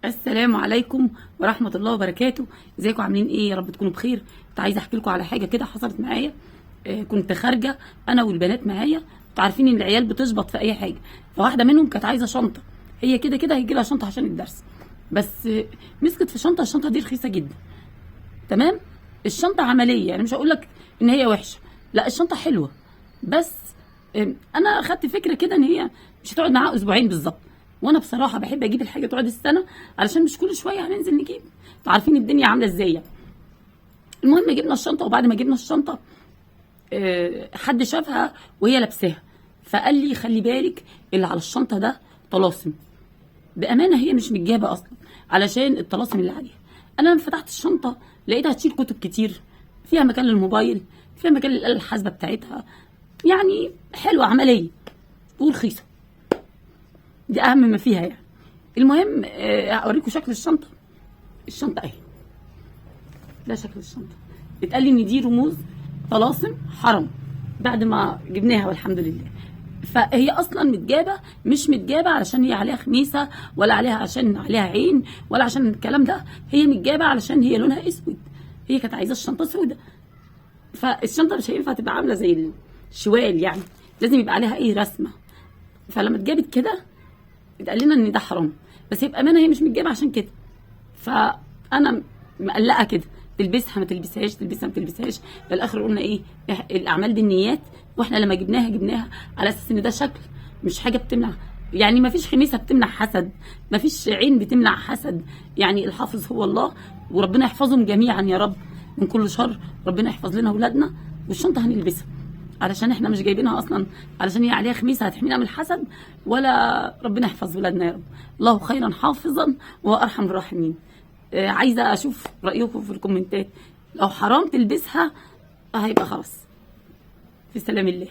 السلام عليكم ورحمة الله وبركاته. ازيكم عاملين ايه؟ يا رب تكونوا بخير. كنت عايزه احكي لكم على حاجه كده حصلت معايا. كنت خارجه انا والبنات معايا. انتوا عارفين ان العيال بتشبط في اي حاجه، فواحده منهم كانت عايزه شنطه. هي كده كده هيجي لها شنطه عشان الدرس، بس مسكت في شنطه. الشنطه دي رخيصه جدا، تمام. الشنطه عمليه، يعني مش هقول لك ان هي وحشه، لا الشنطه حلوه، بس انا اخدت فكره كده ان هي مش هتقعد معاها اسبوعين بالظبط. وانا بصراحه بحب اجيب الحاجه تقعد السنه، علشان مش كل شويه هننزل نجيب. انتوا عارفين الدنيا عامله ازاي يعني. المهم جبنا الشنطه، وبعد ما جبنا الشنطه حد شافها وهي لابساها، فقال لي خلي بالك اللي على الشنطه ده طلاسم. بامانه هي مش متجابه اصلا علشان الطلاسم اللي عليها. انا لما فتحت الشنطه لقيتها تشيل كتب كتير، فيها مكان للموبايل، فيها مكان للاله الحاسبه بتاعتها، يعني حلوه عمليه ورخيصه. دي اهم ما فيها يعني. المهم اوريكم شكل الشنطه. الشنطه اهي، ده شكل الشنطه. اتقال لي ان دي رموز طلاسم حرم بعد ما جبناها والحمد لله. فهي اصلا متجابه، مش متجابه علشان هي عليها خميسه، ولا عليها عشان عليها عين، ولا عشان الكلام ده. هي متجابه علشان هي لونها اسود. هي كانت عايزه الشنطه سوداء، فالشنطه مش هينفع تبقى عامله زي الشوال، يعني لازم يبقى عليها اي رسمه. فلما اتجابت كده اتقال لنا ان ده حرام، بس هي بامانه هي مش متجابه عشان كده. فانا مقلقه كده، تلبسها ما تلبسهاش، تلبسها ما تلبسهاش. في الاخر قلنا ايه، الاعمال بالنيات. واحنا لما جبناها على اساس ان ده شكل، مش حاجه بتمنع. يعني ما فيش خميسه بتمنع حسد، ما فيش عين بتمنع حسد. يعني الحافظ هو الله، وربنا يحفظهم جميعا يا رب من كل شر. ربنا يحفظ لنا اولادنا، والشنطه هنلبسها علشان احنا مش جايبينها اصلا علشان هي عليها خميسه هتحمينا من الحسد، ولا ربنا يحفظ ولادنا يا رب. الله خيرا حافظا وهو ارحم الراحمين. عايزه اشوف رايكم في الكومنتات. لو حرام تلبسها هيبقى خلاص، في سلام الله.